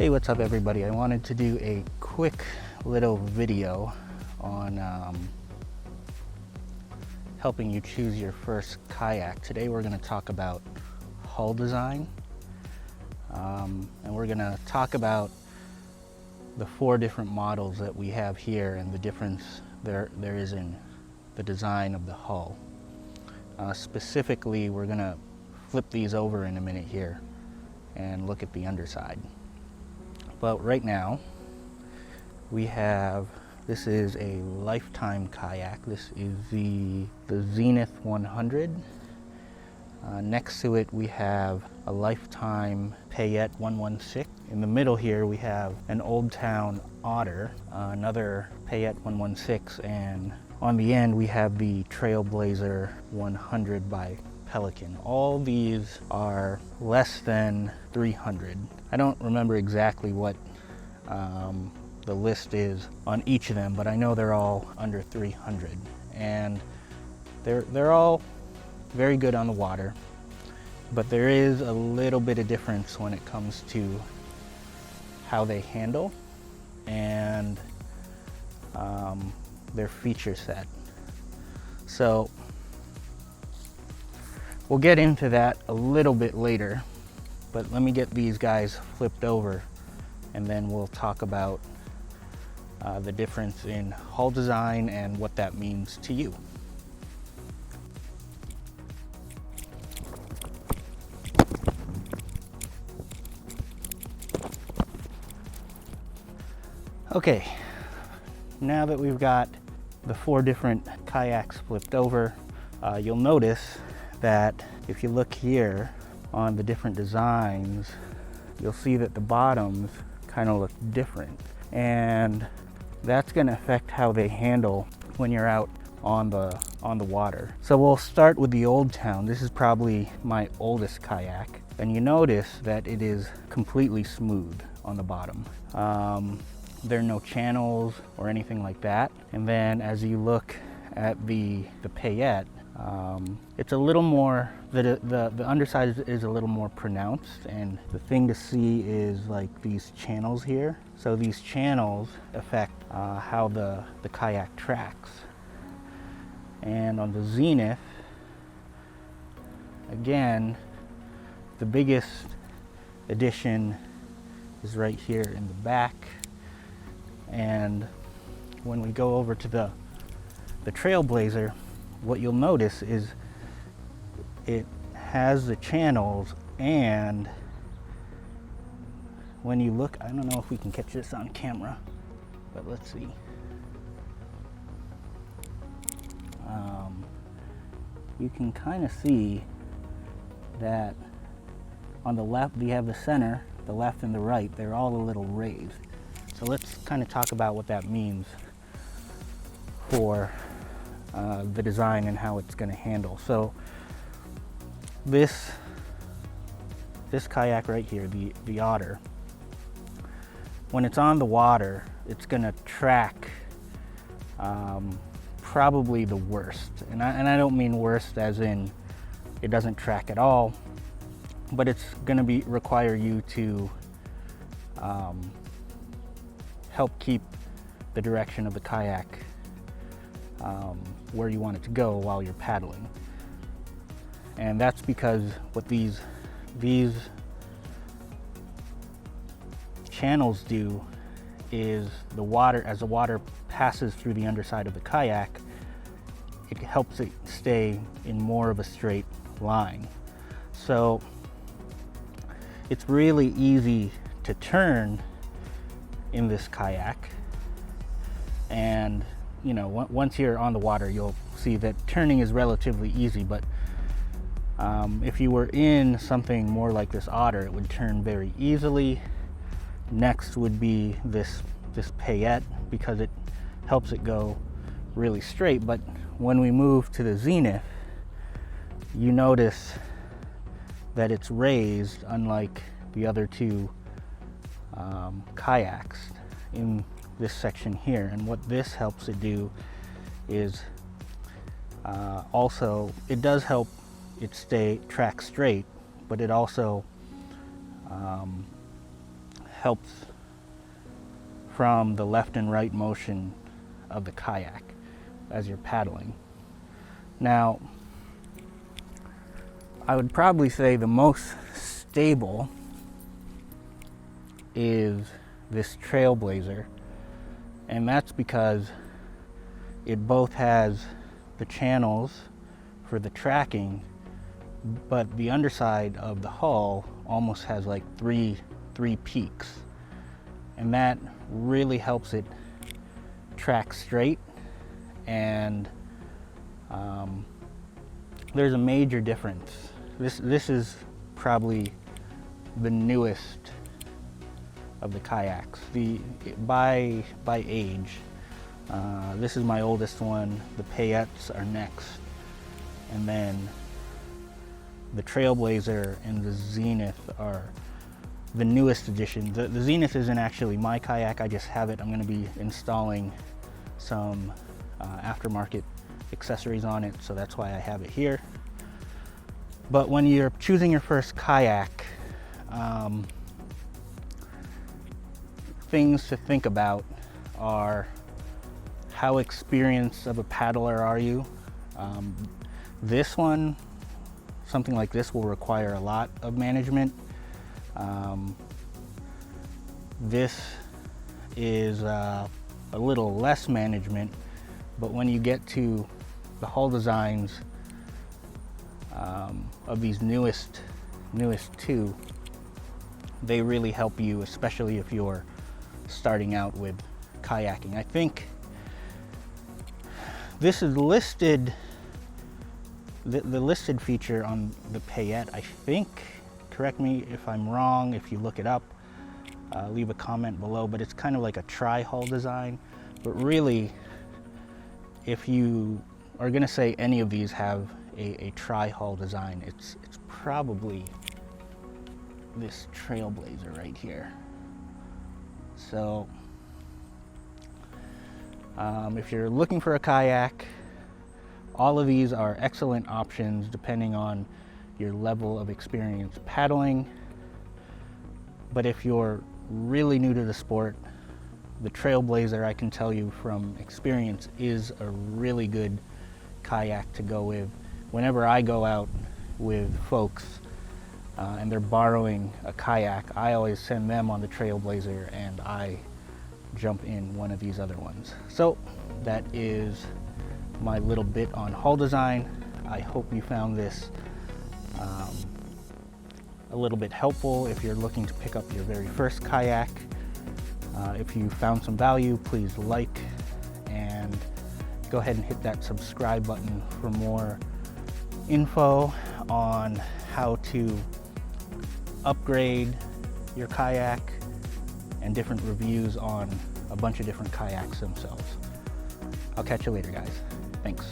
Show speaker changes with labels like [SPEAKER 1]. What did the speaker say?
[SPEAKER 1] Hey, what's up everybody? I wanted to do a quick little video on helping you choose your first kayak. Today we're going to talk about hull design, and we're going to talk about the 4 different models that we have here and the difference there is in the design of the hull. Specifically, we're going to flip these over in a minute here and look at the underside. But right now we have, this is a Lifetime kayak. This is the Zenith 100. Next to it we have a Lifetime Payette 116. In the middle here we have an Old Town Otter, another Payette 116, and on the end we have the Trailblazer 100 by Pelican. All these are less than 300. I don't remember exactly what the list is on each of them, but I know they're all under 300, and they're all very good on the water, but there is a little bit of difference when it comes to how they handle and their feature set. So we'll get into that a little bit later, but let me get these guys flipped over and then we'll talk about the difference in hull design and what that means to you. Okay, now that we've got the 4 different kayaks flipped over, you'll notice that if you look here on the different designs, you'll see that the bottoms kind of look different, and that's going to affect how they handle when you're out on the water. So we'll start with the Old Town. This is probably my oldest kayak, and you notice that it is completely smooth on the bottom. There are no channels or anything like that. And then as you look at the Payette, it's a little more, the underside is a little more pronounced, and the thing to see is like these channels here. So these channels affect how the kayak tracks. And on the Zenith, again, the biggest addition is right here in the back. And when we go over to the Trailblazer, what you'll notice is it has the channels, and when you look, I don't know if we can catch this on camera, but let's see. You can kind of see that on the left, we have the center, the left and the right, they're all a little raised. So let's kind of talk about what that means for the design and how it's going to handle. So this kayak right here, the Otter, when it's on the water, it's going to track probably the worst. And I don't mean worst as in it doesn't track at all, but it's going to require you to help keep the direction of the kayak where you want it to go while you're paddling. And that's because what these channels do is as the water passes through the underside of the kayak, it helps it stay in more of a straight line. So it's really easy to turn in this kayak, and you know, once you're on the water, you'll see that turning is relatively easy. But if you were in something more like this Otter, it would turn very easily. Next would be this Payette, because it helps it go really straight. But when we move to the Zenith, you notice that it's raised, unlike the other 2 kayaks in this section here. And what this helps it do is also, it does help it track straight, but it also helps from the left and right motion of the kayak as you're paddling. Now, I would probably say the most stable is this Trailblazer, and that's because it both has the channels for the tracking, but the underside of the hull almost has like three peaks, and that really helps it track straight. And there's a major difference. This is probably the newest of the kayaks. By age, this is my oldest one. The Payettes are next, and then the Trailblazer and the Zenith are the newest addition. The Zenith isn't actually my kayak, I just have it. I'm going to be installing some aftermarket accessories on it, so that's why I have it here. But when you're choosing your first kayak, things to think about are, how experienced of a paddler are you? This one, something like this, will require a lot of management. This is a little less management, but when you get to the hull designs of these newest two, they really help you, especially if you're starting out with kayaking. I think this is listed, the listed feature on the Payette, I think. Correct me if I'm wrong. If you look it up, leave a comment below, but it's kind of like a tri-hull design. But really, if you are going to say any of these have a tri-hull design, it's probably this Trailblazer right here. So if you're looking for a kayak, all of these are excellent options depending on your level of experience paddling. But if you're really new to the sport, the Trailblazer, I can tell you from experience, is a really good kayak to go with. Whenever I go out with folks and they're borrowing a kayak, I always send them on the Trailblazer and I jump in one of these other ones. So that is my little bit on hull design. I hope you found this a little bit helpful if you're looking to pick up your very first kayak. If you found some value, please like and go ahead and hit that subscribe button for more info on how to upgrade your kayak and different reviews on a bunch of different kayaks themselves. I'll catch you later, guys. Thanks.